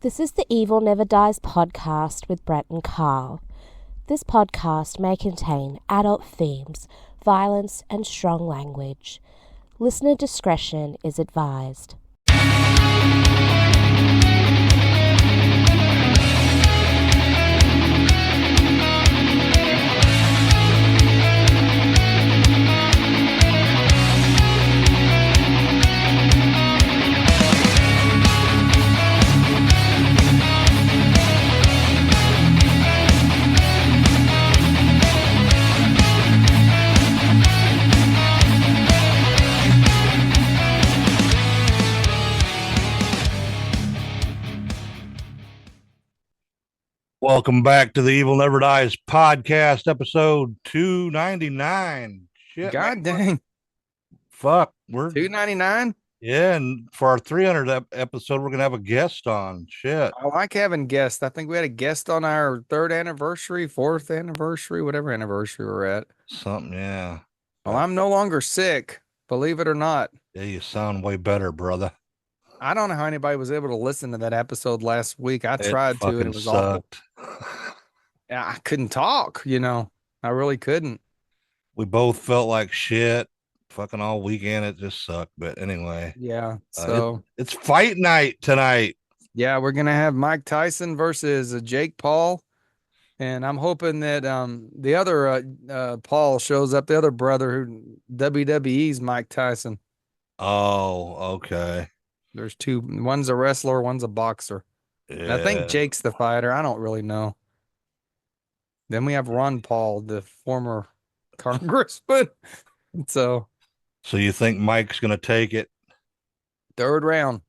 This is the Evil Never Dies podcast with Brett and Carl. This podcast may contain adult themes, violence, and strong language. Listener discretion is advised. Welcome back to the Evil Never Dies podcast, episode 299. Shit, God man. dang. Fuck. We're $2.99? Yeah, and for our 300th episode, we're gonna have a guest on. Shit. I like having guests. I think we had a guest on our third anniversary, fourth anniversary, whatever anniversary we're at. Something, yeah. Well, I'm no longer sick, believe it or not. Yeah, you sound way better, brother. I don't know how anybody was able to listen to that episode last week. I tried to, and it was sucked. awful. I couldn't talk, I really couldn't. We both felt like shit fucking all weekend. It just sucked. But anyway. Yeah. So it's fight night tonight. Yeah, we're gonna have Mike Tyson versus Jake Paul. And I'm hoping that the other Paul shows up, the other brother who WWE's Mike Tyson. Oh, okay. There's two. One's a wrestler, one's a boxer. Yeah. And I think Jake's the fighter. I don't really know. Then we have Ron Paul, the former congressman. So you think Mike's gonna take it? Third round.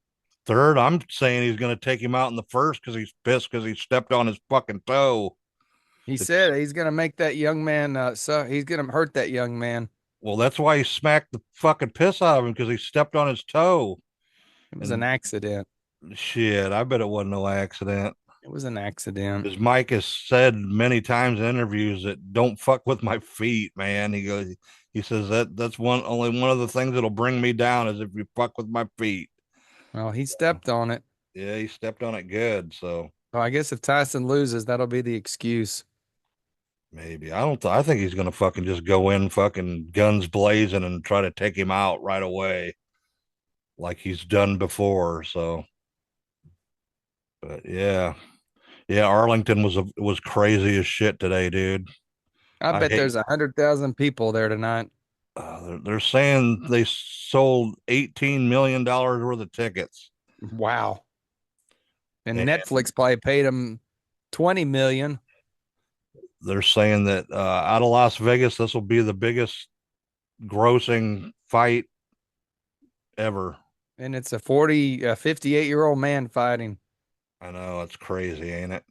Third, I'm saying he's gonna take him out in the first because he's pissed because he stepped on his fucking toe. He said he's gonna make that young man. So he's gonna hurt that young man. Well, that's why he smacked the fucking piss out of him, because he stepped on his toe. It was an accident. Shit, I bet it wasn't no accident. It was an accident. Because Mike has said many times in interviews that don't fuck with my feet, man. He says that's only one of the things that'll bring me down is if you fuck with my feet. Well, he stepped on it. Yeah, he stepped on it good. So well, I guess if Tyson loses, that'll be the excuse. Maybe. I think he's gonna fucking just go in fucking guns blazing and try to take him out right away, like he's done before. So, but yeah, Arlington was crazy as shit today, dude. I bet there's 100,000 people there tonight. They're saying they sold $18 million worth of tickets. Wow. And Netflix probably paid them 20 million. They're saying that out of Las Vegas, this will be the biggest grossing fight ever. And it's a 58-year-old man fighting. I know, it's crazy, ain't it?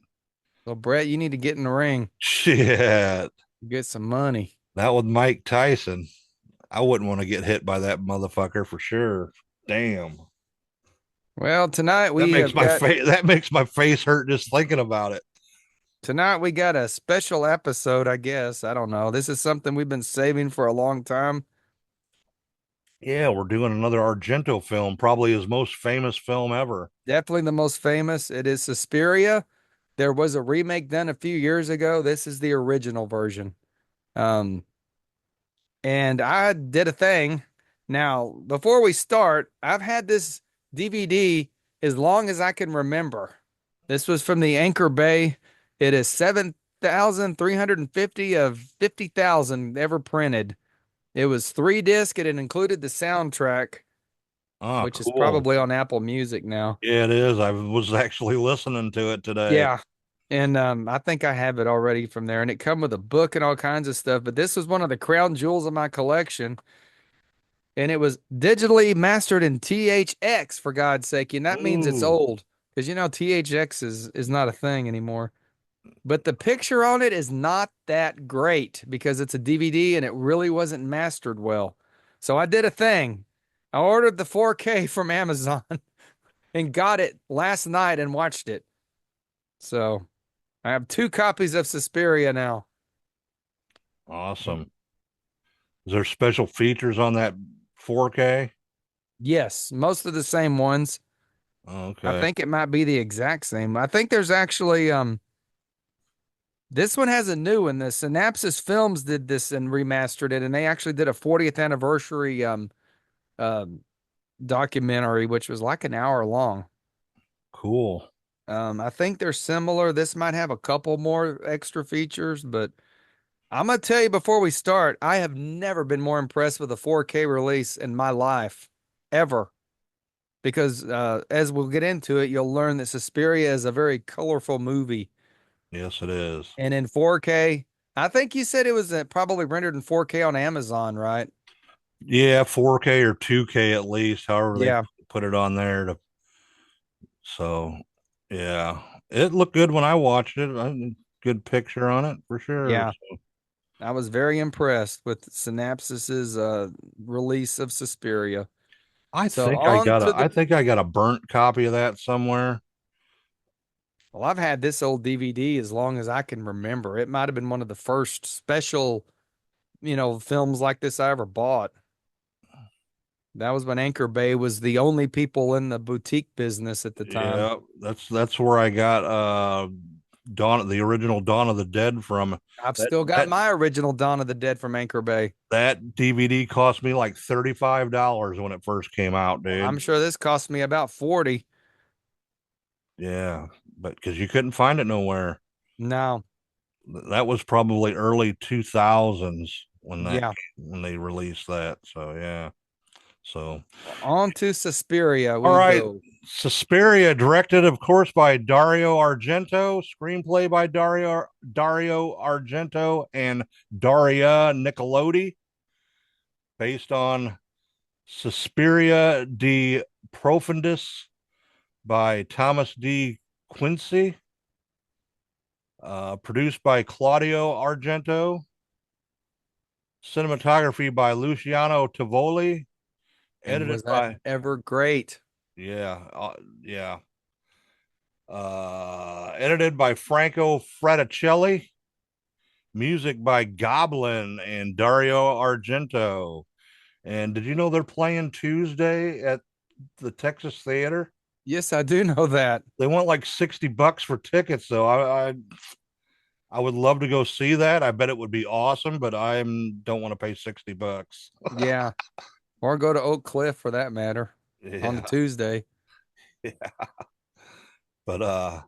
So, Brett, you need to get in the ring. Shit. Get some money. Not with Mike Tyson. I wouldn't want to get hit by that motherfucker for sure. Damn. Well, tonight that makes my face hurt just thinking about it. Tonight we got a special episode, I guess. I don't know. This is something we've been saving for a long time. Yeah, we're doing another Argento film, probably his most famous film ever. Definitely the most famous. It is Suspiria. There was a remake done a few years ago. This is the original version. And I did a thing. Now, before we start, I've had this DVD as long as I can remember. This was from the Anchor Bay. It is 7,350 of 50,000 ever printed. It was 3-disc, and it included the soundtrack, which is probably on Apple Music now. Yeah, it is. I was actually listening to it today. Yeah. And I think I have it already from there. And it come with a book and all kinds of stuff. But this was one of the crown jewels of my collection. And it was digitally mastered in THX, for God's sake. And that means it's old. Because, THX is not a thing anymore. But the picture on it is not that great because it's a DVD and it really wasn't mastered well. So I did a thing. I ordered the 4K from Amazon and got it last night and watched it. So I have 2 copies of Suspiria now. Awesome. Is there special features on that 4K? Yes, most of the same ones. I Okay. think it might be the exact same. I think there's actually this one has a new one. The Synapsis Films did this and remastered it, and they actually did a 40th anniversary um documentary, which was like an hour long. Cool. I think they're similar. This might have a couple more extra features, but I'm gonna tell you before we start, I have never been more impressed with a 4K release in my life, ever. Because as we'll get into it, you'll learn that Suspiria is a very colorful movie. Yes, it is. And in 4K, I think you said it was probably rendered in 4K on Amazon, right? Yeah, 4K or 2K at least, however they Yeah, put it on there to so yeah. It looked good when I watched it. Good picture on it for sure. yeah. I was very impressed with Synapsis's release of Suspiria. So on to I the think I got a burnt copy of that somewhere. well, I've had this old DVD as long as I can remember. It might have been one of the first special, films like this I ever bought. That was when Anchor Bay was the only people in the boutique business at the time. Yeah, that's where I got the original Dawn of the Dead from. I've That still got that my original Dawn of the Dead from Anchor Bay. that DVD cost me like $35 when it first came out, Well, I'm dude. sure this cost me about 40. Yeah, but because you couldn't find it nowhere. No, That was probably early 2000s yeah. when they released that. So yeah. So On to Suspiria all we right. go. Suspiria, directed, of course, by Dario Argento, screenplay by Dario Argento and Daria Nicolodi, based on Suspiria de Profundis by Thomas D. Quincy, produced by Claudio Argento, cinematography by Luciano Tovoli, And edited was that by ever great? yeah, yeah, edited by Franco Fraticelli, music by Goblin and Dario Argento. And did you know they're playing Tuesday at the Texas Theater? Yes, I do know that. They want like $60 for tickets, though. I would love to go see that. I bet it would be awesome, but I don't want to pay $60. Yeah. Or go to Oak Cliff for that matter on the Yeah, Tuesday. yeah. But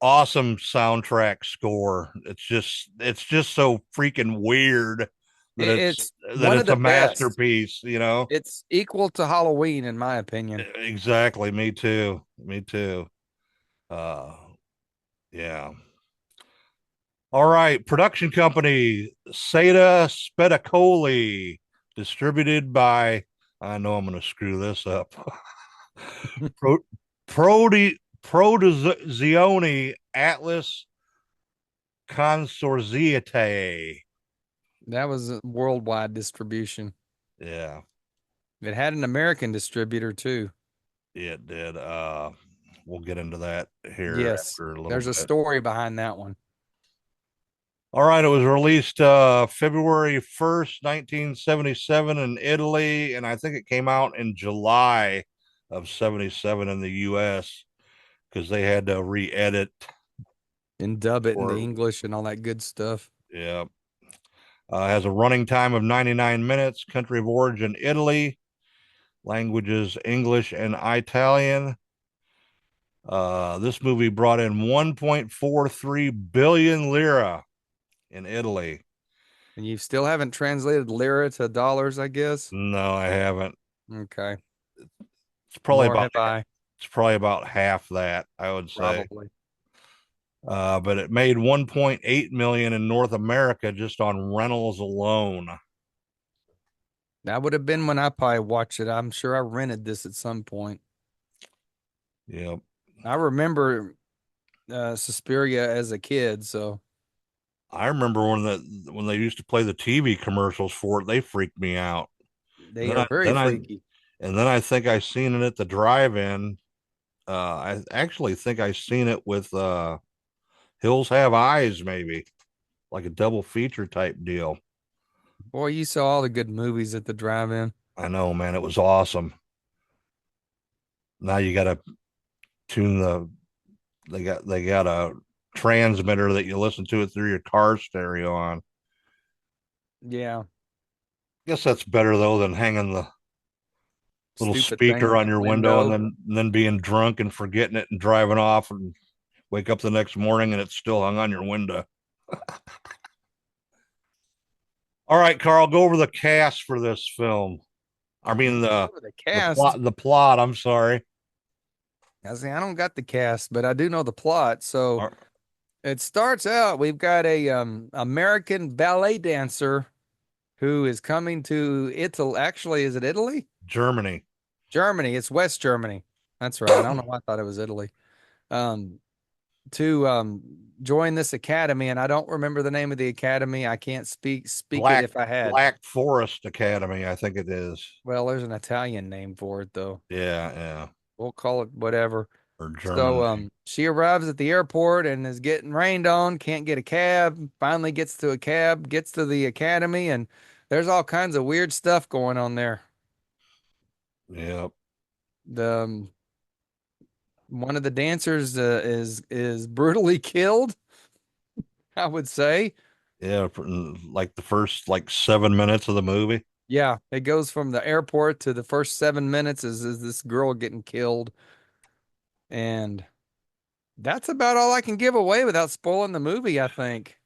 awesome soundtrack score. It's just so freaking weird that It's that one of it's the a best. masterpiece, you know? It's equal to Halloween, in my opinion. Exactly. Me too. Me too. Uh yeah. All right. Production company Seda Spedacoli, distributed by I know I'm gonna screw this up. Pro Prodozione Atlas Consortiate. That was a worldwide distribution. Yeah, It had an American distributor too. it did. We'll get into that here Yes, after a little there's a bit. story behind that one. All right, it was released February 1st, 1977 in Italy, and I think it came out in July of 77 in the US because they had to re-edit And dub it into or English and all that good stuff. yeah. Has a running time of 99 minutes, country of origin Italy, languages English and Italian. This movie brought in 1.43 billion lira in Italy. And you still haven't translated lira to dollars, I guess. No, I haven't. Okay. It's probably Nor about have I, it's probably about half that, I would say. probably. But it made 1.8 million in North America just on rentals alone. That would have been when I probably watched it. I'm sure I rented this at some point. Yep. I remember Suspiria as a kid, so I remember when they used to play the TV commercials for it, they freaked me out. And they are very freaky. then I think I seen it at the drive-in. I actually think I seen it with Hills Have Eyes, maybe like a double feature type deal. Boy, you saw all the good movies at the drive-in. I know, man, it was awesome. Now you got to tune the. They got a transmitter that you listen to it through your car stereo on. Yeah. Guess that's better though than hanging the little Stupid thing speaker on on your your window and window. then being drunk and forgetting it and driving off and wake up the next morning and it's still hung on your window. All right, Carl, go over the cast for this film. I mean The cast. the plot. I'm sorry. I don't got the cast, but I do know the plot. So Ar- it starts out, we've got a American ballet dancer who is coming to Italy. Actually, is it Italy? Germany. Germany. It's West Germany. That's right. I don't know why I thought it was Italy. Um, to join this academy, and I don't remember the name of the academy. I can't speak it Black if I had. Black Forest Academy, I think it is. Well, there's an Italian name for it though. Yeah, yeah. We'll call it whatever. Or So German. she arrives at the airport and is getting rained on, can't get a cab, finally gets to a cab, gets to the academy, and there's all kinds of weird stuff going on there. Yep. The one of the dancers is brutally killed, I would say. Yeah, for, like the first like 7 minutes of the movie. Yeah, it goes from the airport to the first 7 minutes is this girl getting killed. And that's about all I can give away without spoiling the movie, I think.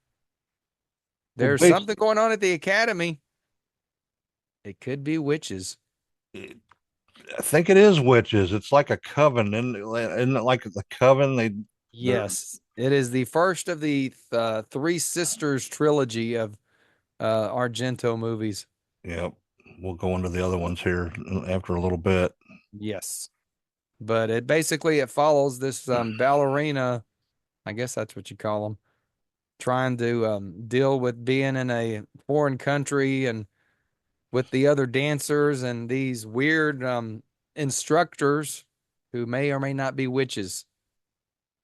Well, There's something going on at the academy. It could be witches. I think it is witches. It's like a coven, isn't it like the coven? They're Yes, it is the first of the Three Sisters trilogy of Argento movies. Yep. We'll go into the other ones here after a little bit. Yes, but it follows this ballerina. I guess that's what you call them, trying to deal with being in a foreign country and with the other dancers and these weird instructors who may or may not be witches.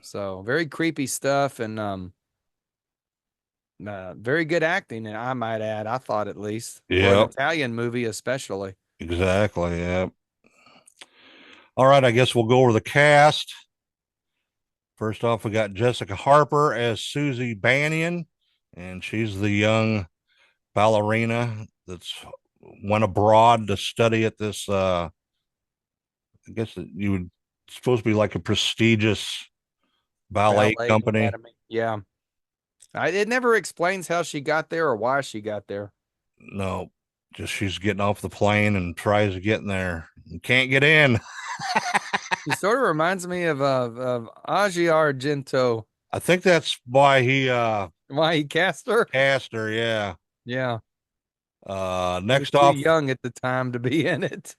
So very creepy stuff and very good acting, and I might add, I thought at least for an Yep, Italian movie, especially. exactly. Yep. All right, I guess we'll go over the cast. First off, we got Jessica Harper as Susie Bannion, and she's the young ballerina that's went abroad to study at this. I guess you would supposed to be like a prestigious ballet Ballet company. Academy. Yeah. It never explains how she got there or why she got there. No, just she's getting off the plane and tries to get in there and can't get in. She sort of reminds me of Asia Argento. I think that's why he Why he cast her? cast her. Yeah. Yeah. She was Next too off, young at the time to be in it.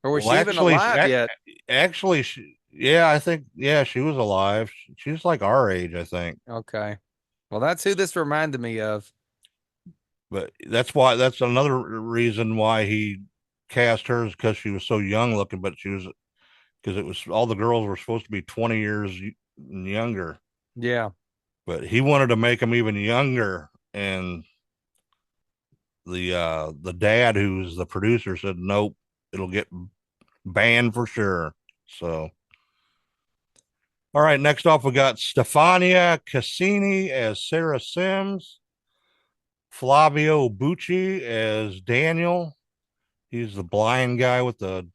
Or was well, she even actually, alive yet? yeah, I think, yeah, she was alive. She's like our age, I think. Okay. Well, that's who this reminded me of. But that's another reason why he cast her is because she was so young looking, but she was because it was all the girls were supposed to be 20 years younger, Yeah. but he wanted to make them even younger. And the dad, who's the producer, said, nope, it'll get banned for sure. So, all right, next off, we got Stefania Cassini as Sarah Sims, Flavio Bucci as Daniel. He's the blind guy with the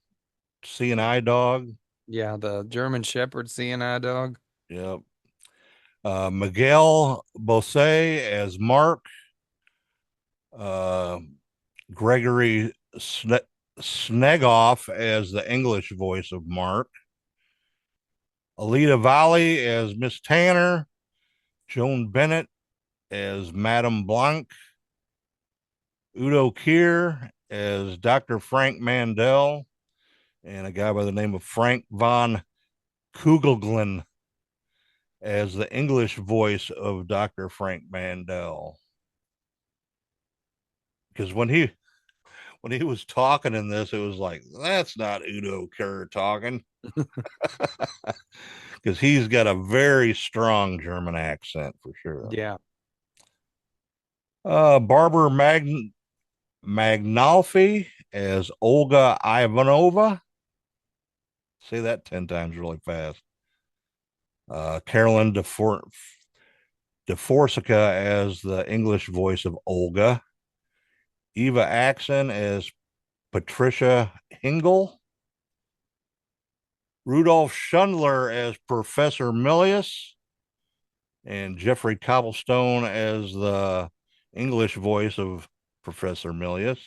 seeing eye dog. Yeah, the German Shepherd seeing eye dog. Yep. Miguel Bose as Mark. Uh, Gregory Snegoff as the English voice of Mark. Alita Valley as Miss Tanner. Joan Bennett as Madame Blanc. Udo Kier as Dr. Frank Mandel. And a guy by the name of Frank von Kugelglen as the English voice of Dr. Frank Mandel. Because when he was talking in this, it was like, that's not Udo Kier talking. Because he's got a very strong German accent for sure. Yeah. Barbara Magnolfi as Olga Ivanova. Say that 10 times really fast. Carolyn DeForsica as the English voice of Olga. Eva Axon as Patricia Hingle. Rudolph Schundler as Professor Milius. And Jeffrey Cobblestone as the English voice of Professor Milius.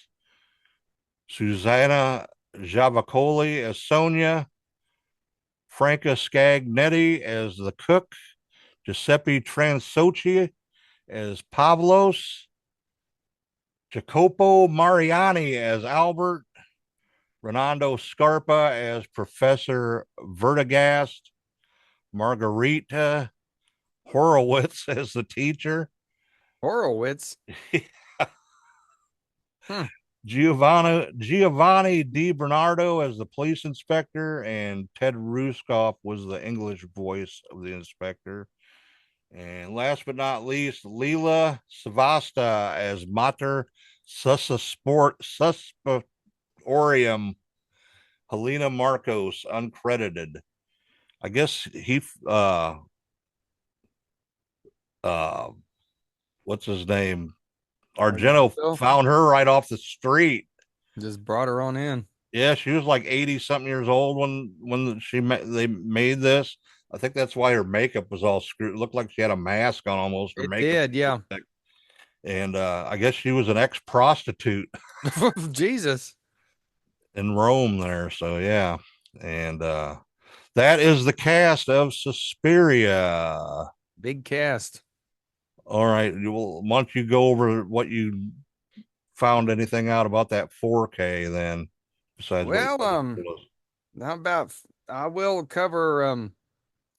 Susanna Javacoli as Sonia. Franca Scagnetti as the cook. Giuseppe Transoci as Pavlos. Jacopo Mariani as Albert. Renando Scarpa as Professor Vertigast. Margarita Horowitz as the teacher. Horowitz. Giovanni Di Bernardo as the police inspector, and Ted Ruskoff was the English voice of the inspector. And last but not least, Leela Savasta as Mater Susporium. Helena Marcos, uncredited. I guess he uh what's his name? Argento Argento found her right off the street. just brought her on in. Yeah, she was like 80 something years old when they made this. I think that's why her makeup was all screwed. It looked like she had a mask on almost. Her It makeup. did, yeah. And I guess she was an ex-prostitute Jesus. in Rome there. So yeah. And that is the cast of Suspiria. Big cast. All right. Well, why don't you go over what you found anything out about that 4K then, besides what you told us? How about I will cover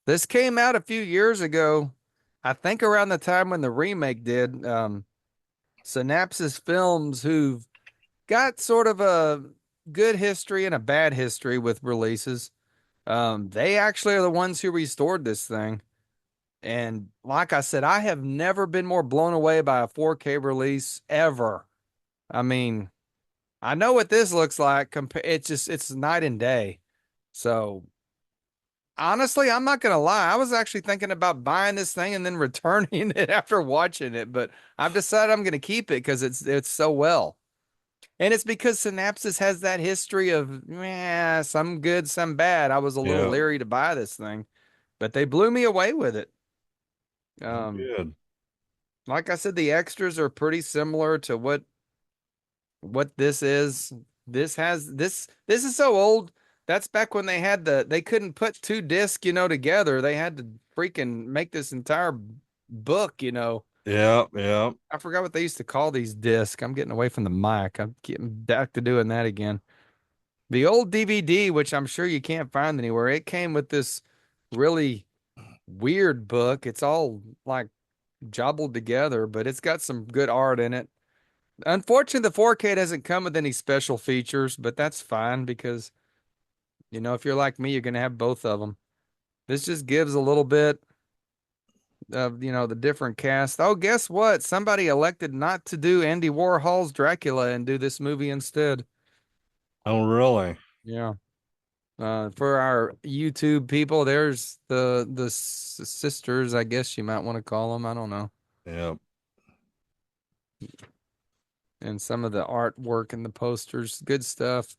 this came out a few years ago. I think around the time when the remake did. Synapsis Films, who've got sort of a good history and a bad history with releases. They actually are the ones who restored this thing. And like I said, I have never been more blown away by a 4K release ever. I mean, I know what this looks like. It's night and day. So honestly, I'm not gonna lie. I was actually thinking about buying this thing and then returning it after watching it, but I've decided I'm gonna keep it because it's so well. And it's because Synapsis has that history of some good, some bad. I was a little Yeah. leery to buy this thing, but they blew me away with it. Good. Like I said, the extras are pretty similar to what this is. This is so old. That's back when they couldn't put two discs, together. They had to freaking make this entire book. Yeah, yeah. I forgot what they used to call these discs. I'm getting away from the mic. I'm getting back to doing that again. The old DVD, which I'm sure you can't find anywhere, it came with this really weird book. It's all like jobbled together, but it's got some good art in it. Unfortunately, the 4K doesn't come with any special features, but that's fine because, if you're like me, you're going to have both of them. This just gives a little bit of, the different cast. Oh, guess what? Somebody elected not to do Andy Warhol's Dracula and do this movie instead. Oh, really? Yeah. For our YouTube people, there's the sisters, I guess you might want to call them. I don't know. Yeah. And some of the artwork and the posters, good stuff.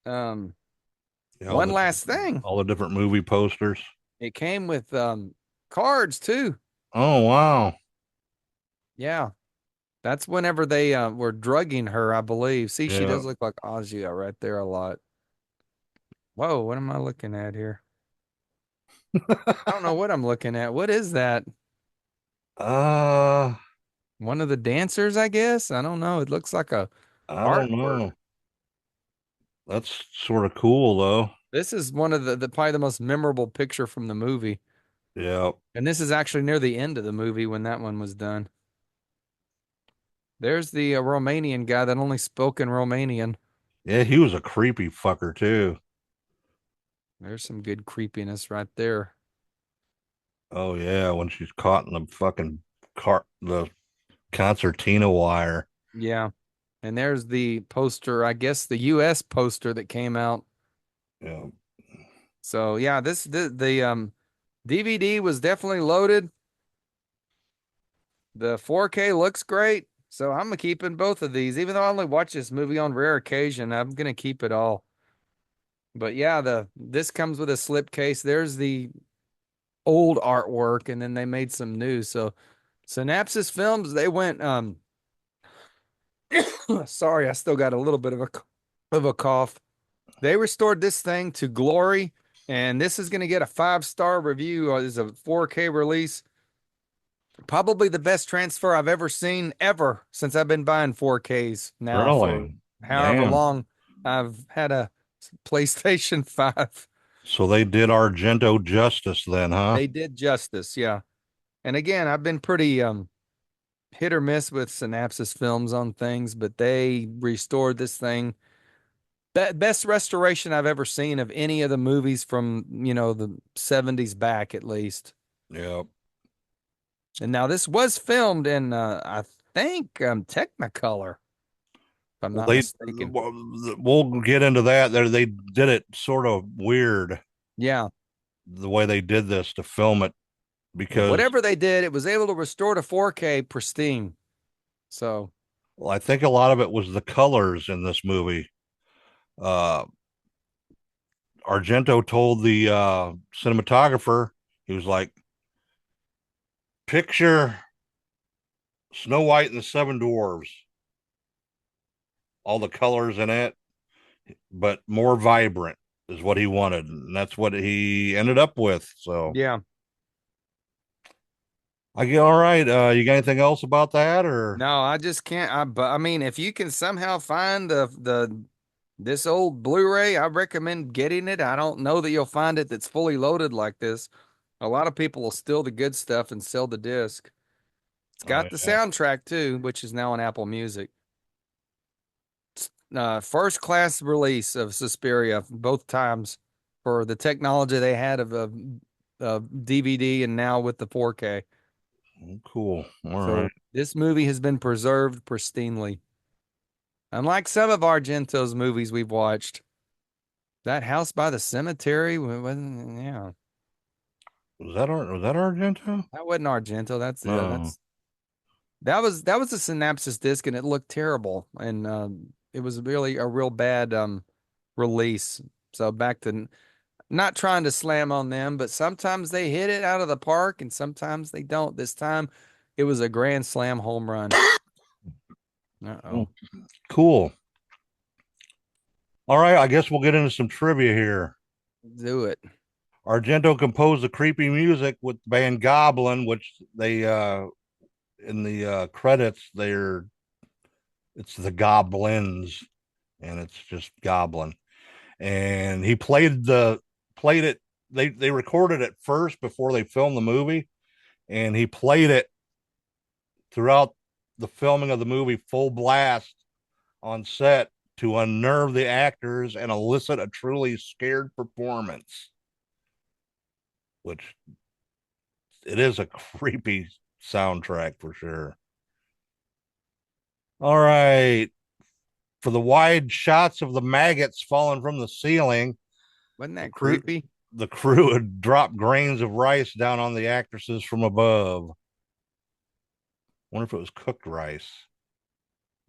Yeah, One last thing. All the different movie posters. It came with cards too. Oh, wow. Yeah. That's whenever they were drugging her, I believe. See, she Yeah. does look like Ozzy right there a lot. Whoa, what am I looking at here? I don't know what I'm looking at. What is that? Uh, One of the dancers, I guess. I don't know. It looks like a I don't artwork. know. That's sort of cool though. This is one of the probably the most memorable picture from the movie. Yeah. And this is actually near the end of the movie when that one was done. There's the Romanian guy that only spoke in Romanian. Yeah, he was a creepy fucker too. There's some good creepiness right there. Oh yeah, when she's caught in the fucking the concertina wire. Yeah. And there's the poster, I guess the US poster that came out. Yeah. So yeah, the DVD was definitely loaded. The 4K looks great. So I'm keeping both of these. Even though I only watch this movie on rare occasion, I'm gonna keep it all. But yeah, this comes with a slipcase. There's the old artwork, and then they made some new. So Synapsis Films, they went sorry, I still got a little bit of a cough. They restored this thing to glory, and this is going to get a 5-star review as a 4K release. Probably the best transfer I've ever seen ever since I've been buying 4Ks now for Really? however Damn. long I've had a PlayStation 5. So they did Argento justice then, huh? They did justice, yeah. And again, I've been pretty hit or miss with Synapsis Films on things, but they restored this thing. Best restoration I've ever seen of any of the movies from, the 70s back at least. Yep. And now this was filmed in, I think, Technicolor, if I'm Well, not mistaken. we'll get into that. They did it sort of weird Yeah. the way they did this to film it Yeah. because Whatever they did, it was able to restore to 4K pristine. So, well, I think a lot of it was the colors in this movie. Uh, Argento told the cinematographer, he was like, picture Snow White and the Seven Dwarves, all the colors in it, but more vibrant is what he wanted. And that's what he ended up with. So yeah. I get all right. You got anything else about that or No, I just can't. But I mean, if you can somehow find this old Blu-ray, I recommend getting it. I don't know that you'll find it that's fully loaded like this. A lot of people will steal the good stuff and sell the disc. It's oh got the yeah. soundtrack too, which is now on Apple Music. First class release of Suspiria both times for the technology they had of DVD and now with the 4K. Cool. All right. So this movie has been preserved pristinely. Unlike some of Argento's movies we've watched, that house by the cemetery wasn't, yeah, Was that Argento? that wasn't Argento. No. That was a Synapsis disc, and it looked terrible, and it was really a real bad release. So back to not trying to slam on them, but sometimes they hit it out of the park, and sometimes they don't. This time, it was a grand slam home run. Uh-oh. Cool. All right, I guess we'll get into some trivia here. Do it. Argento composed the creepy music with the band Goblin, which they in the credits it's the Goblins and it's just Goblin. And he played it they recorded it first before they filmed the movie and he played it throughout the filming of the movie full blast on set to unnerve the actors and elicit a truly scared performance, which it is a creepy soundtrack for sure. All right. For the wide shots of the maggots falling from the ceiling, Wasn't the that crew creepy? the crew would drop grains of rice down on the actresses from above. Wonder if it was cooked rice.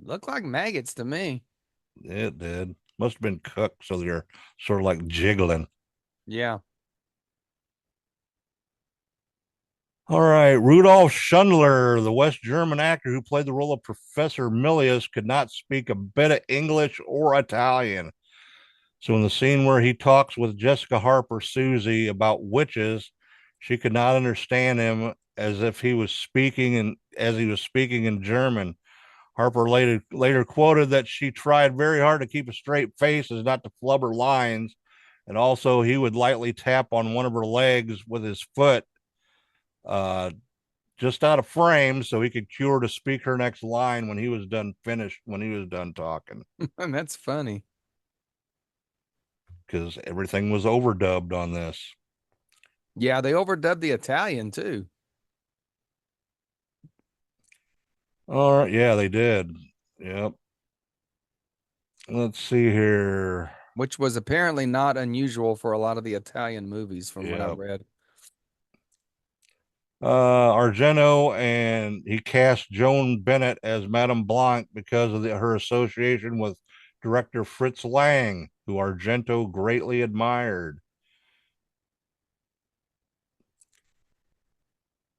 Looked like maggots to me. It did. Must have been cooked, so they're sort of like jiggling. Yeah. All right. Rudolf Schundler, the West German actor who played the role of Professor Milius, could not speak a bit of English or Italian. So in the scene where he talks with Jessica Harper Susie about witches, she could not understand him as he was speaking in German. Harper later quoted that she tried very hard to keep a straight face as not to flub her lines, and also he would lightly tap on one of her legs with his foot, uh, just out of frame, so he could cue her to speak her next line when he was done talking, That's funny. because everything was overdubbed on this. Yeah, they overdubbed the Italian too. All right, yeah, they did. Yep. Let's see here. which was apparently not unusual for a lot of the Italian movies from what Yeah. I've read. Argento, and he cast Joan Bennett as Madame Blanc because of her association with director Fritz Lang, who Argento greatly admired.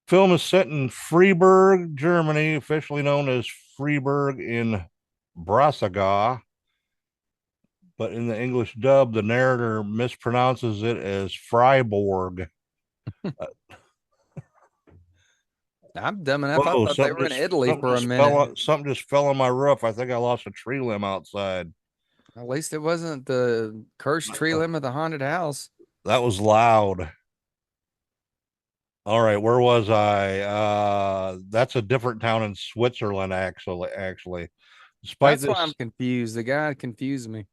Film is set in Freiburg, Germany, officially known as Freiburg in Brassiga, but in the English dub, the narrator mispronounces it as Freiburg. I'm dumb enough. I Whoa, thought they were in Italy for a minute. something just fell on my roof. I think I lost a tree limb outside. At least it wasn't the cursed tree limb of the haunted house. That was loud. All right, where was I? That's a different town in Switzerland, actually. Despite That's why I'm this confused. The guy confused me.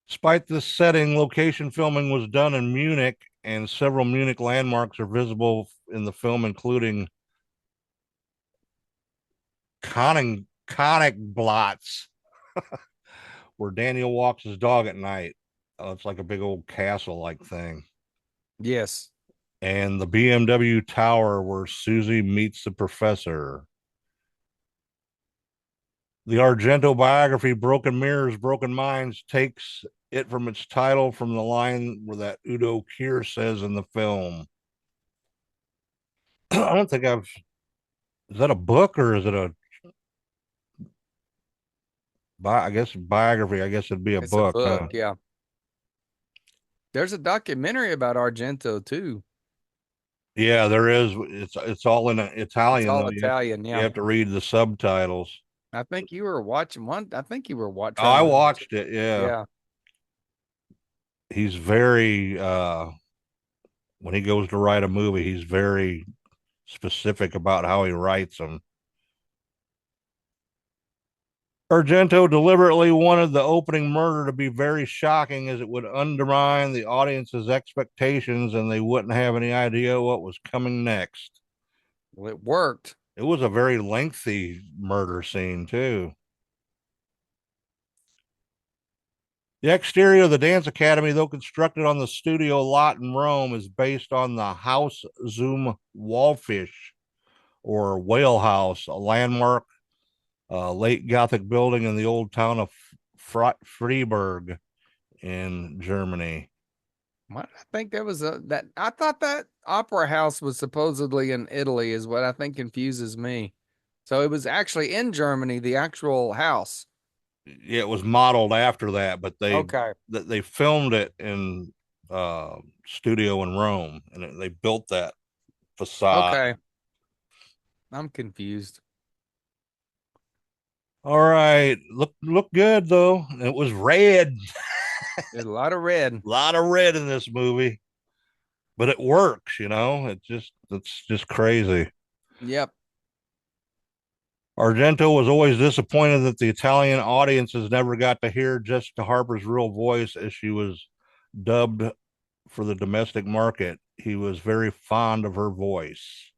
despite this setting, location filming was done in Munich, and several Munich landmarks are visible in the film, including Konigblatz, where Daniel walks his dog at night. It's like a big old castle like thing. Yes. And the BMW Tower, where Susie meets the professor. The Argento biography, Broken Mirrors, Broken Minds, takes it from its title from the line where that Udo Kier says in the film. I don't think I've. Is that a book or is it a? I guess biography. I guess it'd be a It's a book. book. Huh? Yeah. There's a documentary about Argento too. Yeah, there is. It's all in It's Italian all though. Italian. You Yeah. have to read the subtitles. I think you were watching one. I think you were Oh, trying I to watch watched it. Yeah, Yeah. he's very. When he goes to write a movie, he's very specific about how he writes them. Argento deliberately wanted the opening murder to be very shocking, as it would undermine the audience's expectations and they wouldn't have any idea what was coming next. Well, it worked. It was a very lengthy murder scene, too. The exterior of the Dance Academy, though constructed on the studio lot in Rome, is based on the Haus zum Wallfisch, or Whale House, a landmark late Gothic building in the old town of Freiburg in Germany. What I think that was that I thought that opera house was supposedly in Italy is what I think confuses me. So it was actually in Germany, the actual house. Yeah, it was modeled after that, but Okay. they filmed it in studio in Rome, and they built that facade. Okay. I'm confused. All right, look good though. It was red. There's a lot of red. A lot of red in this movie, but it works. It's just crazy. Yep. Argento was always disappointed that the Italian audiences never got to hear Jessica Harper's real voice as she was dubbed for the domestic market. He was very fond of her voice.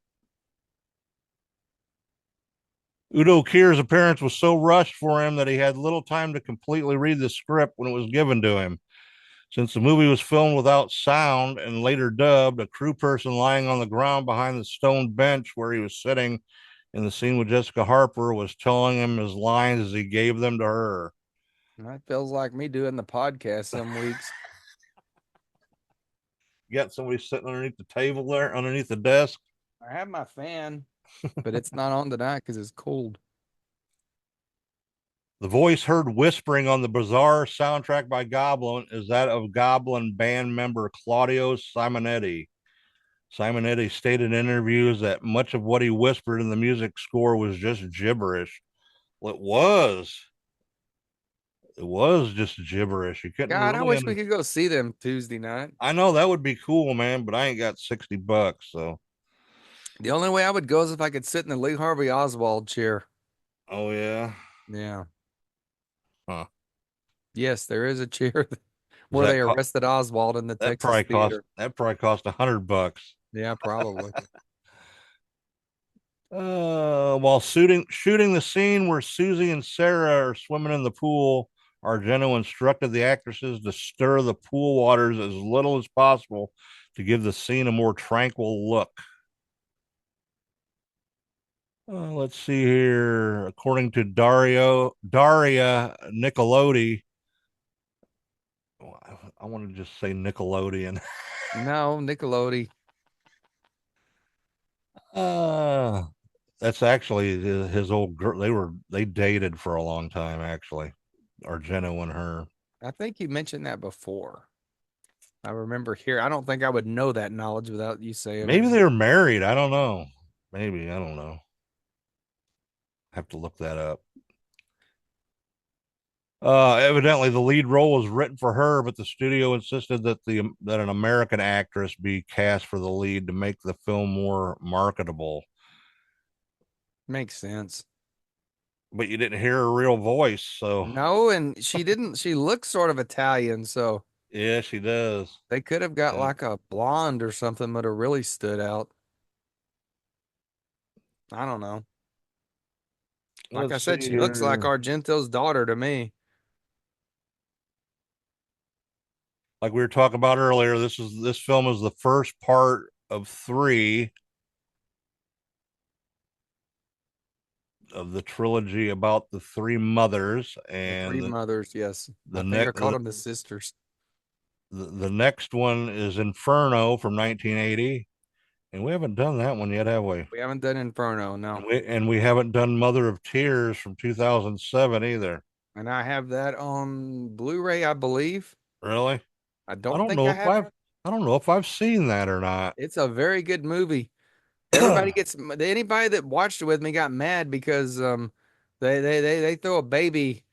Udo Kier's appearance was so rushed for him that he had little time to completely read the script when it was given to him. Since the movie was filmed without sound and later dubbed, a crew person lying on the ground behind the stone bench where he was sitting in the scene with Jessica Harper was telling him his lines as he gave them to her. That feels like me doing the podcast some weeks. You got somebody sitting underneath the table there, underneath the desk. I have my fan, but it's not on tonight because it's cold. The voice heard whispering on the bizarre soundtrack by Goblin is that of Goblin band member Claudio Simonetti. Simonetti stated in interviews that much of what he whispered in the music score was just gibberish. Well, it was. It was just gibberish. You couldn't God, I really. wish we could go see them Tuesday night. I know that would be cool, man, but I ain't got $60, so. The only way I would go is if I could sit in the Lee Harvey Oswald chair. Oh yeah. Yeah. Huh. Yes, there is a chair where they arrested Oswald in the Texas theater. That probably cost $100. Yeah, probably. While shooting the scene where Susie and Sarah are swimming in the pool, Argento instructed the actresses to stir the pool waters as little as possible to give the scene a more tranquil look. Let's see here. According to Daria Nicolodi, I want to just say Nickelodeon. No, Nickelodeon. Uh, that's actually his old girl. They dated for a long time, actually. Argento and her. I think you mentioned that before. I remember here. I don't think I would know that knowledge without you saying it. Maybe they were married. I don't know. Maybe I don't know. Have to look that up. Evidently, the lead role was written for her, but the studio insisted that an American actress be cast for the lead to make the film more marketable. Makes sense. But you didn't hear her real voice, so No, and she didn't. She looks sort of Italian, so yeah, she does. they could have got And like a blonde or something that have really stood out. I don't know. Like I let's said, see she looks like here. Argento's daughter to me. Like we were talking about earlier, this film is the first part of three of the trilogy about the three mothers, The three and mothers, yes. I the think I next called them the sisters. the next one is Inferno from 1980, and we haven't done that one yet, have we? We haven't done Inferno, no. And we haven't done Mother of Tears from 2007 either. And I have that on Blu-ray, I believe. Really? I I don't don't think know I if have I've it. I don't know if I've seen that or not. It's a very good movie. Everybody gets anybody that watched it with me got mad because they throw a baby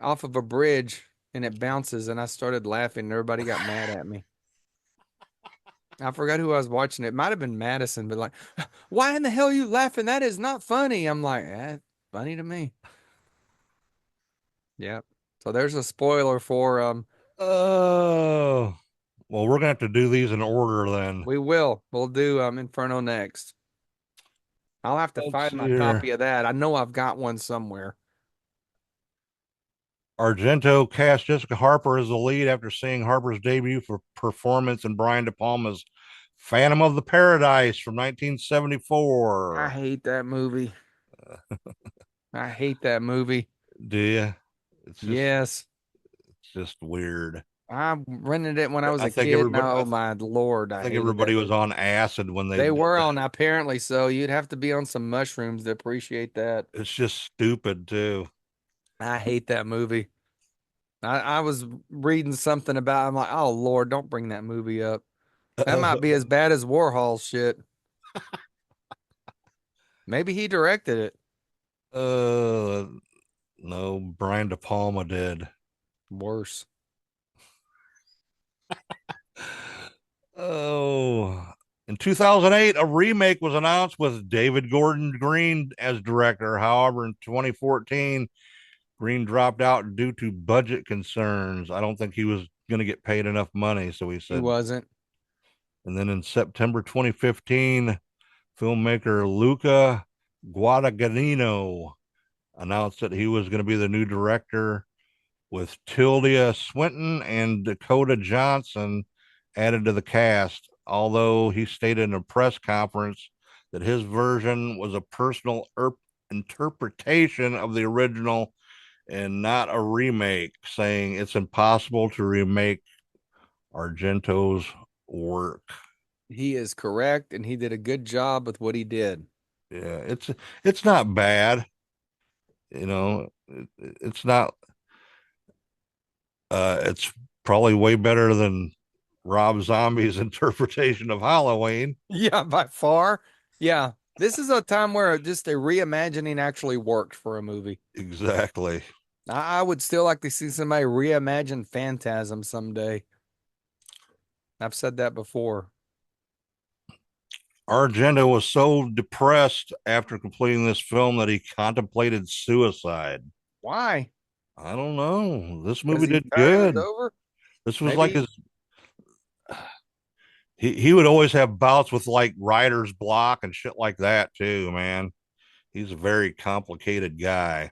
off of a bridge and it bounces and I started laughing and everybody got mad at me. I forgot who I was watching. It might have been Madison, but like, why in the hell are you laughing? That is not funny. I'm like, funny to me. Yep. So there's a spoiler for Oh, well, we're gonna have to do these in order then. we will. We'll do Inferno next. I'll have to Let's find see my here. copy of that. I know I've got one somewhere. Argento cast Jessica Harper as the lead after seeing Harper's debut for performance in Brian De Palma's Phantom of the Paradise from I 1974. hate that movie. I hate that movie. Do you? It's just Yes. it's just weird. I rented it when I was I a think kid. everybody Now, oh my Lord, I I think hated that everybody was movie. on acid when they They did were that. on apparently so. You'd have to be on some mushrooms to appreciate that. It's just stupid too. I hate that movie. I was reading something about I'm like, oh Lord, don't bring that movie up. That might be as bad as Warhol shit. Maybe he directed it. uh no, Brian De Palma did. Worse. Oh, in 2008, a remake was announced with David Gordon Green as director. However, in 2014, Green dropped out due to budget concerns. I don't think he was going to get paid enough money, so he He said. wasn't. And then in September 2015, filmmaker Luca Guadagnino announced that he was going to be the new director, with Tilda Swinton and Dakota Johnson added to the cast, although he stated in a press conference that his version was a personal interpretation of the original and not a remake, saying it's impossible to remake Argento's work. He is correct, and he did a good job with what he did. Yeah, it's not bad, you know. It's not. It's probably way better than Rob Zombie's interpretation of Halloween. Yeah, by far. Yeah. This is a time where just a reimagining actually worked for a movie. Exactly. I would still like to see somebody reimagine Phantasm someday. I've said that before. Argento was so depressed after completing this film that he contemplated suicide. Why? I don't know. This Because movie he's did tired of it good. over? This was like Maybe his. He would always have bouts with like writer's block and shit like that too, man. He's a very complicated guy.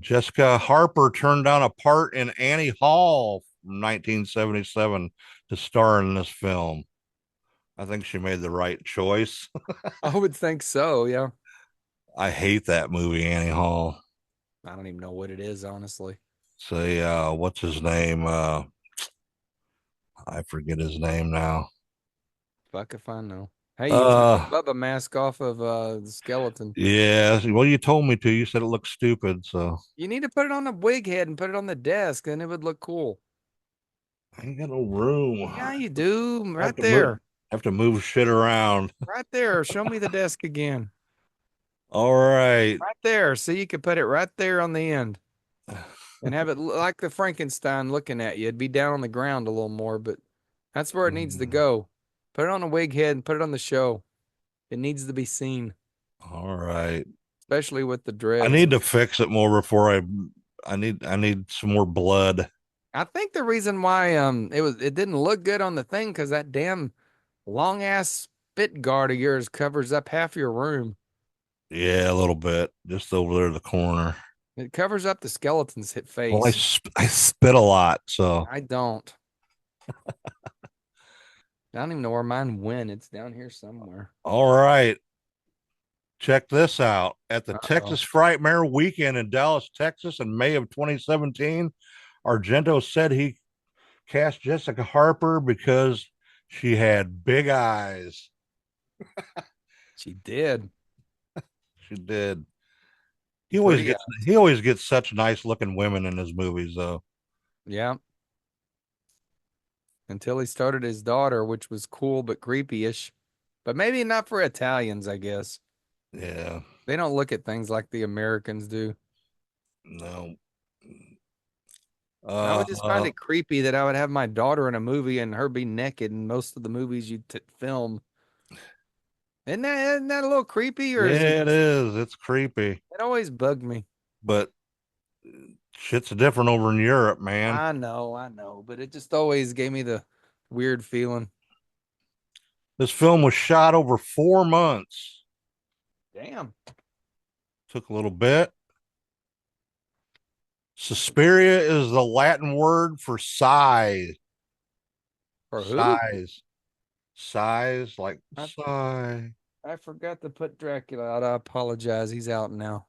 Jessica Harper turned down a part in Annie Hall from 1977 to star in this film. I think she made the right choice. I would think so. Yeah. I hate that movie, Annie Hall. I don't even know what it is, honestly. Say, what's his name? I forget his name now. Fuck if I know. Hey, you took the Uh, Bubba mask off of the skeleton. yeah. Well, you told me to. You said it looked stupid, so You need to put it on a wig head and put it on the desk, and it would look cool. I ain't got no room. Yeah, you do. I have Right to move. there. Have to move shit around. Right there. Show me the desk again. All right. Right there. See, you could put it right there on the end and have it like the Frankenstein looking at you. It'd be down on the ground a little more, but that's where it needs to go. Put it on a wig head and put it on the show. It needs to be seen, All right. especially with the I dreads. need to fix it more before I need some more blood. I think the reason why it didn't look good on the thing because that damn long ass spit guard of yours covers up half your room. Yeah, a little bit. Just over there in the corner. It covers up the skeleton's hit Well, I face. I spit a lot, so I don't. I don't even know where mine went. It's down here somewhere. all right. Check this out. At the Uh-oh. Texas Frightmare weekend in Dallas, Texas in May of 2017, Argento said he cast Jessica Harper because she had big eyes. She did. She did. He always Pretty. gets he always gets such nice looking women in his movies though. Yeah. Until he started his daughter, which was cool but creepy-ish. But maybe not for Italians, I guess. Yeah. They don't look at things like the Americans do. No. I would just find Uh, it creepy that I would have my daughter in a movie and her be naked in most of the movies you film. Isn't that a little creepy, or is it yeah, it just, is. It's creepy, it always bugged me? but shit's different over in Europe, man. I know, but it just always gave me the weird feeling. This film was shot over 4 months. Damn. Took a little bit. Suspiria is the Latin word for size. For who? Size. Size, like I, sigh. I forgot to put Dracula out. I apologize. He's out now.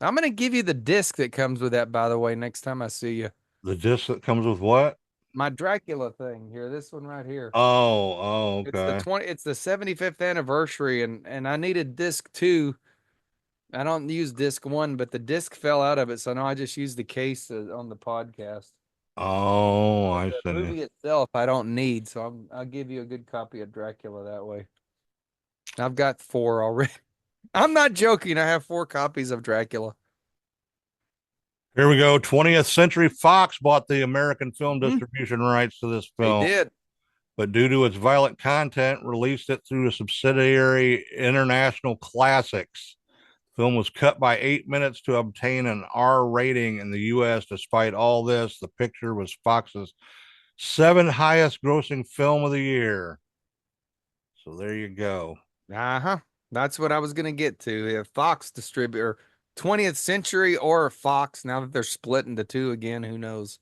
I'm gonna give you the disc that comes with that, by the way, next time I see you. The disc that comes with what? My Dracula thing here, this one right here. Oh, It's the okay. 75th anniversary, and I needed disc two. I don't use disc one, but the disc fell out of it, so now I just use the case on the podcast. Oh, But I the see. movie itself, I don't need, so I'll give you a good copy of Dracula that way. I've got four already. I'm not joking. I have four copies of Dracula. Here we go. 20th Century Fox bought the American film Mhm. distribution rights to this They film, did. but due to its violent content, released it through a subsidiary International Classics. Film was cut by 8 minutes to obtain an R rating in the US. Despite all this, the picture was Fox's seventh highest grossing film of the year. So there you go. Uh-huh. That's what I was gonna get to. If Fox distributor, 20th Century or Fox, now that they're split into two again, who knows?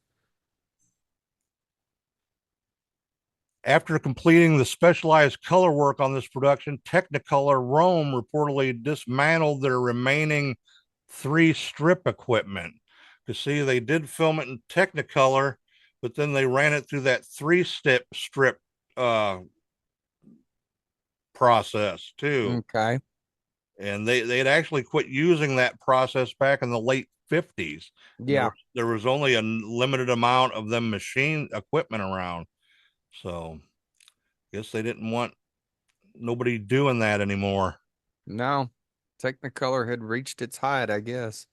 After completing the specialized color work on this production, Technicolor Rome reportedly dismantled their remaining three strip equipment. You see, they did film it in Technicolor, but then they ran it through that three-step strip uh, process too. Okay. And they'd actually quit using that process back in the late 50s. And Yeah. there was only a limited amount of them machine equipment around. So I guess they didn't want nobody doing that anymore. No. Technicolor had reached its height, I guess.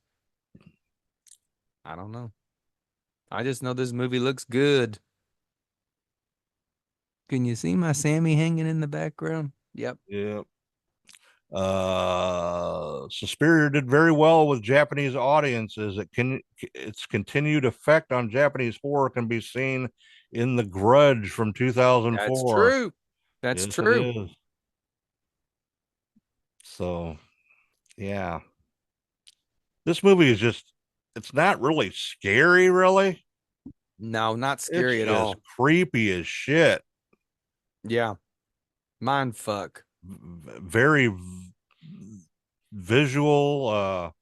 I don't know. I just know this movie looks good. Can you see my Sammy hanging in the background? Yep. Yeah. Suspiria did very well with Japanese audiences. Its continued effect on Japanese horror can be seen in The Grudge from That's 2004. true. That's Yes, it true. is. So, yeah. This movie is just, it's not really scary, really. No, not It's scary at just all. creepy as shit. Yeah. Mind fuck. Very visual.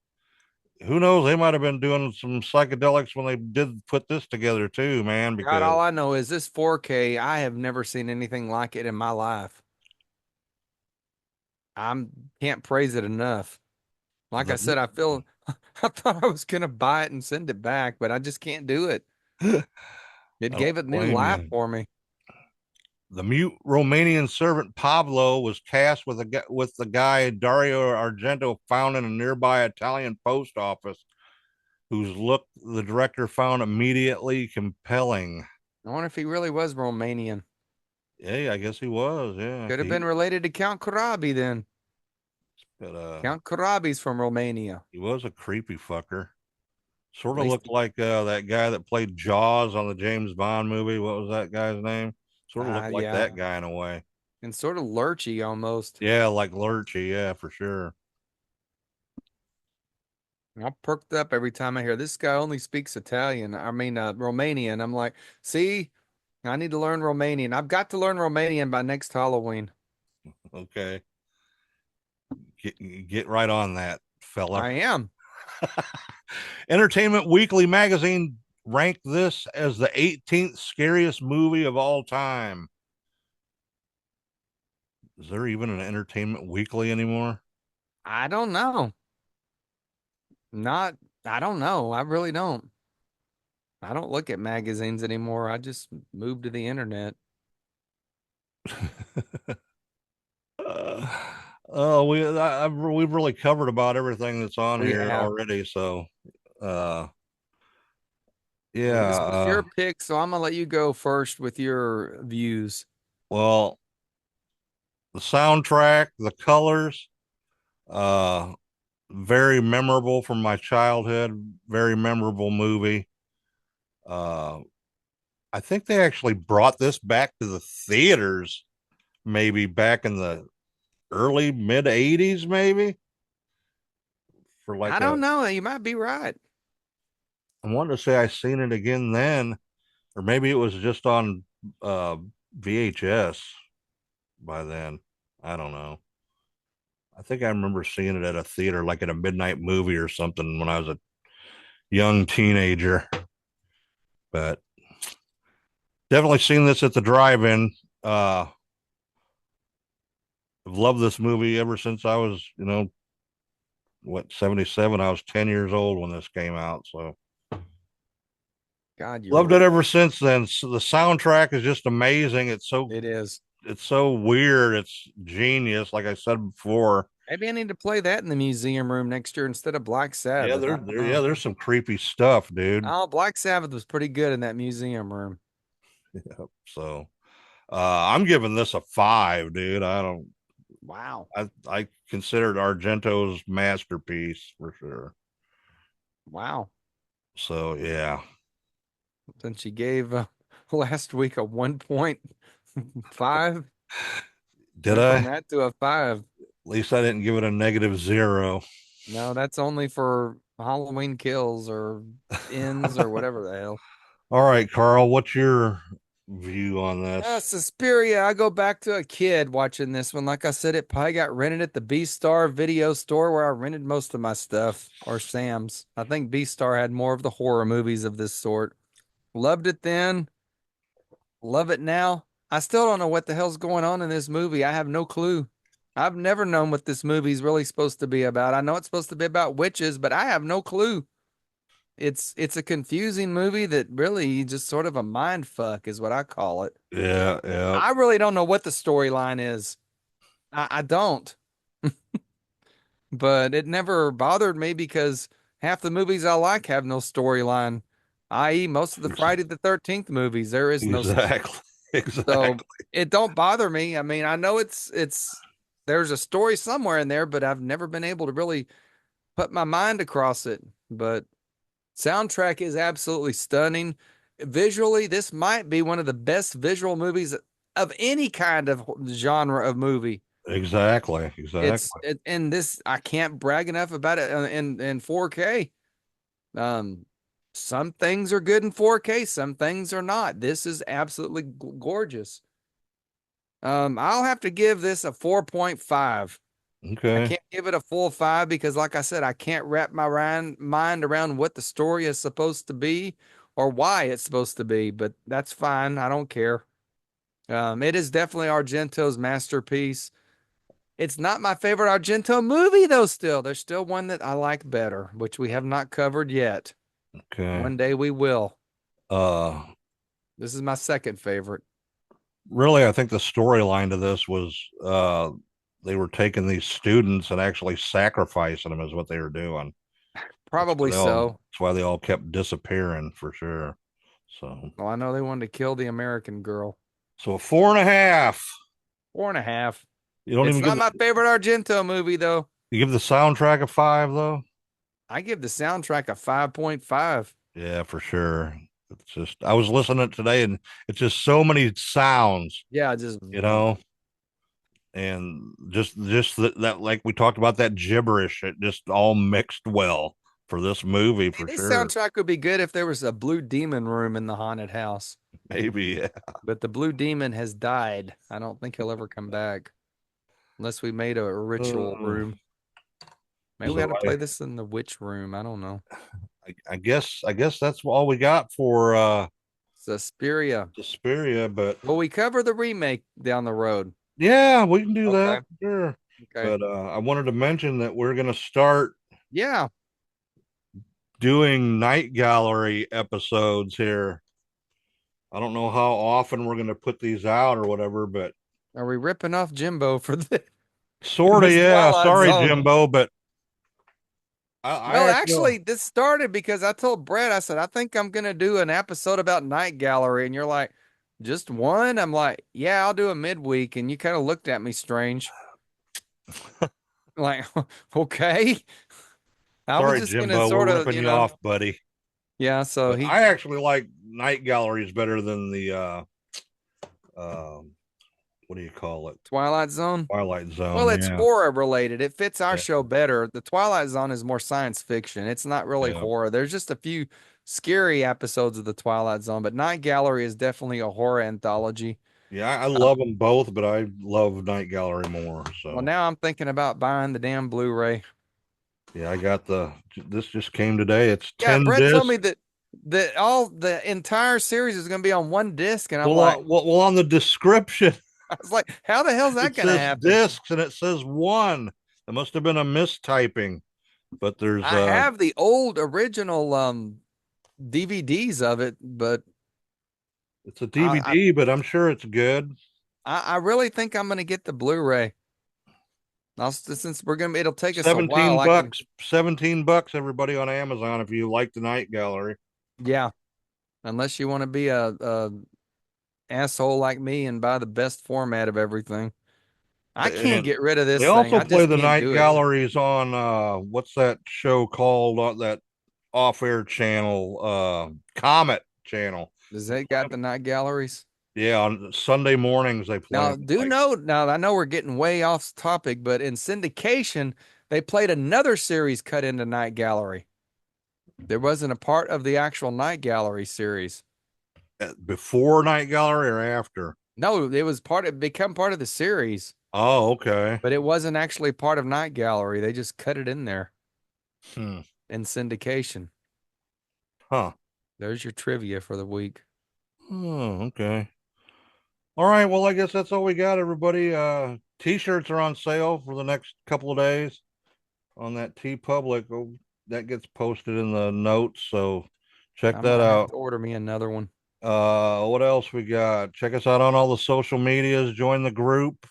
Who knows? They might have been doing some psychedelics when they did put this together too, man, God, because all I know is this 4K, I have never seen anything like it in my life. Can't praise it enough. Like I the said, I feel I thought I was gonna buy it and send it back, but I just can't do it. I It don't gave it new blame life you. for me. The mute Romanian servant Pablo was cast with the guy Dario Argento found in a nearby Italian post office, whose look the director found immediately compelling. I wonder if he really was Romanian. Yeah, I guess he was. Yeah, Could have been related to Count Karabi then. but Count Karabi's from Romania. he was a creepy fucker. At Sort of least, looked like that guy that played Jaws on the James Bond movie. What was that guy's name? Sort of looked like yeah, that guy in a way. and sort of lurchy almost. Yeah, like Lurchy. Yeah, for sure. I perked up every time I hear this guy only speaks Italian. I mean, Romanian. I'm like, see, I need to learn Romanian. I've got to learn Romanian by next Halloween. Okay, get right on that, fella. I am. Entertainment Weekly magazine ranked this as the 18th scariest movie of all time. Is there even an Entertainment Weekly anymore? I don't know. Not, I don't know. I really don't. I don't look at magazines anymore. I just moved to the internet. uh, we've really covered about everything that's on We here have. already. So, uh, Well, yeah. this was your pick, so I'm gonna let you go first with your views. Well, the soundtrack, the colors, uh, very memorable from my childhood. Very memorable movie. Uh, I think they actually brought this back to the theaters, maybe back in the early mid 80s, maybe for I like don't know. You might be right. I wanted to say I seen it again then, or maybe it was just on uh, VHS by then. I don't know. I think I remember seeing it at a theater, like at a midnight movie or something when I was a young teenager. But definitely seen this at the drive-in. I've loved this movie ever since I was, 77. I was 10 years old when this came out. So God, you're loved it old. ever since then. So the soundtrack is just amazing. It is. It's so weird. It's genius. Like I said before. Maybe I need to play that in the museum room next year instead of Black Yeah, Sabbath. I don't yeah, know. there's some creepy stuff, dude. Oh, Black Sabbath was pretty good in that museum room. Yeah, so I'm giving this a 5, dude. Wow. I considered Argento's masterpiece for sure. Wow. So yeah. Since she gave last week a 1.5, Did went I? from At that to a 5. least I didn't give it a -0. No, that's only for Halloween Kills or Ends or whatever the hell. All right, Carl, what's your view on this? Suspiria. I go back to a kid watching this one. Like I said, it probably got rented at the B Star video store where I rented most of my stuff, or Sam's. I think B Star had more of the horror movies of this sort. Loved it then, love it now. I still don't know what the hell's going on in this movie. I have no clue. I've never known what this movie's really supposed to be about. I know it's supposed to be about witches, but I have no clue. It's a confusing movie that really just sort of a mind fuck is what I call it. Yeah, yeah. I really don't know what the storyline is. I don't, but it never bothered me because half the movies I like have no storyline, i.e., most of the Friday the 13th movies, there is no story. Exactly. So Exactly. it don't bother me. I mean, I know there's a story somewhere in there, but I've never been able to really put my mind across it. But soundtrack is absolutely stunning. Visually, this might be one of the best visual movies of any kind of genre of movie. Exactly. And this, I can't brag enough about it in 4K. Um, some things are good in 4K, some things are not. This is absolutely gorgeous. I'll have to give this a 4.5. I Okay. can't give it a full 5 because, like I said, I can't wrap my mind around what the story is supposed to be or why it's supposed to be, but that's fine. I don't care. It is definitely Argento's masterpiece. It's not my favorite Argento movie, though, still. There's still one that I like better, which we have not covered yet. Okay. One day we will. Uh, This is my second favorite. really, I think the storyline to this was they were taking these students and actually sacrificing them is what they were doing. Probably so. That's why they all kept disappearing for sure. So, Well, I know they wanted to kill the American girl. so 4.5. 4.5. You don't It's even not my favorite Argento movie, though. you give the soundtrack a 5 though. I give the soundtrack a 5.5. Yeah, for sure. It's just I was listening today and it's just so many sounds, Yeah, just you know, and just that like we talked about that gibberish, it just all mixed well for this movie for this sure. soundtrack would be good if there was a blue demon room in the haunted house. Maybe, yeah. But the blue demon has died. I don't think he'll ever come back unless we made a ritual Uh, room. Maybe we so had to play this in the witch room. I don't know. I guess that's all we got for Suspiria. Suspiria, but Will we cover the remake down the road? yeah, we can do Okay. that, sure. Okay. But I wanted to mention that we're gonna start Yeah. doing night gallery episodes here. I don't know how often we're gonna put these out or whatever, but Are we ripping off Jimbo for sort of, this yeah. Twilight Sorry, Zone? Jimbo, but I Well, actually actually, this started because I told Brett, I said, I think I'm going to do an episode about Night Gallery. And you're like, just one? I'm like, yeah, I'll do a midweek. And you kind of looked at me strange. Like, okay. I was sorry, just going to Jimbo, we're sort of, ripping you off, buddy. yeah. So But he, I actually like night galleries better than the what do you call it? Twilight Zone. Twilight Well, Zone. it's Yeah. horror related. It fits our Yeah. show better. The Twilight Zone is more science fiction. It's not really Yeah. horror. There's just a few scary episodes of the Twilight Zone, but Night Gallery is definitely a horror anthology. Yeah, I love them both, but I love Night Gallery more. Well, So now I'm thinking about buying the damn Blu-ray. yeah, I got this just came today. It's Yeah, 10 Brett told discs. me that all the entire series is going to be on one disc, and I'm Well, like, on the description, I was like, how the hell's that it going to says happen? discs and it says one. It must have been a mistyping, but there's I have the old original DVDs of it, but it's a I DVD, but I'm sure it's good. I really think I'm going to get the Blu-ray. Since it'll take us a 17 while. I can, bucks, 17 bucks, everybody on Amazon if you like the Night Gallery. yeah. Unless you want to be a asshole like me and buy the best format of everything. I can't And get rid of they this thing. also I play just the can't Night do it. Galleries on what's that show called on that off-air channel, Comet channel. Does that got the night galleries? Yeah, on Sunday mornings they play Now, 'em, like, now I know we're getting way off topic, but in syndication, they played another series cut into Night Gallery. There wasn't a part of the actual Night Gallery series. before Night Gallery or after. No, it was become part of the series, Oh, okay. but it wasn't actually part of Night Gallery. They just cut it in there Hmm. in syndication. Huh. There's your trivia for the week. Oh, okay. All right. Well, I guess that's all we got, everybody. T-shirts are on sale for the next couple of days on that T Public. Oh, that gets posted in the notes, so check I that might have out. to order me another one. What else we got? Check us out on all the social medias, join the group.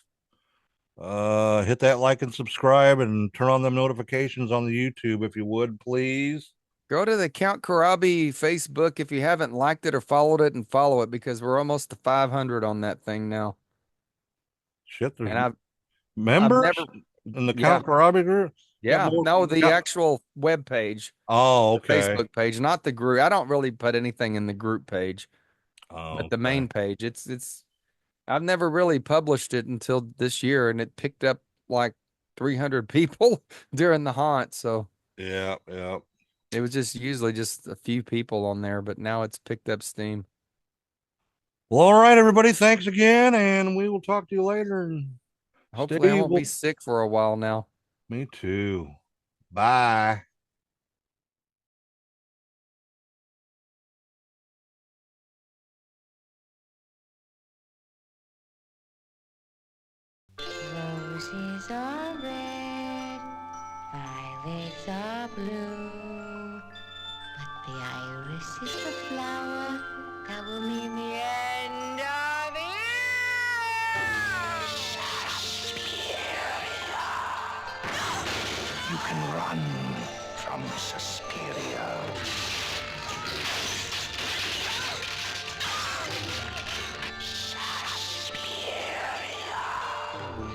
Hit that like and subscribe and turn on them notifications on the YouTube if you would, please. Go to the Count Karabi Facebook if you haven't liked it or followed it, and follow it because we're almost to 500 on that thing now. Shit, there's And I've members never, in the yeah, Count Karabi group. Got yeah, more. no, the Got, actual web page, oh, the okay. Facebook page, not the group. I don't really put anything in the group page, Oh, but the okay. main page. It's I've never really published it until this year, and it picked up like 300 people during the haunt. So Yeah, yeah. it was just usually just a few people on there, but now it's picked up steam. Well, all right, everybody. Thanks again, and we will talk to you later. And Hopefully, I stay won't well. be sick for a while now. Me too. Bye. Roses are red, violets are blue, but the iris is the flower that will mean the end of it. You can run from Suspiria.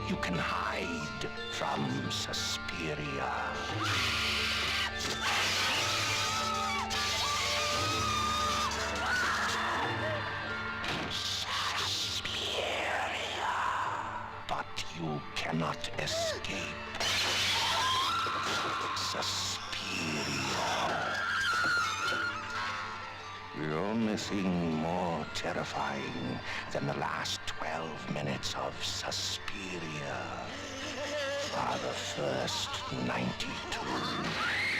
You can hide from Suspiria. Suspiria. But you cannot escape Suspiria. You're missing more terrifying than the last 12 minutes of Suspiria are the first 92.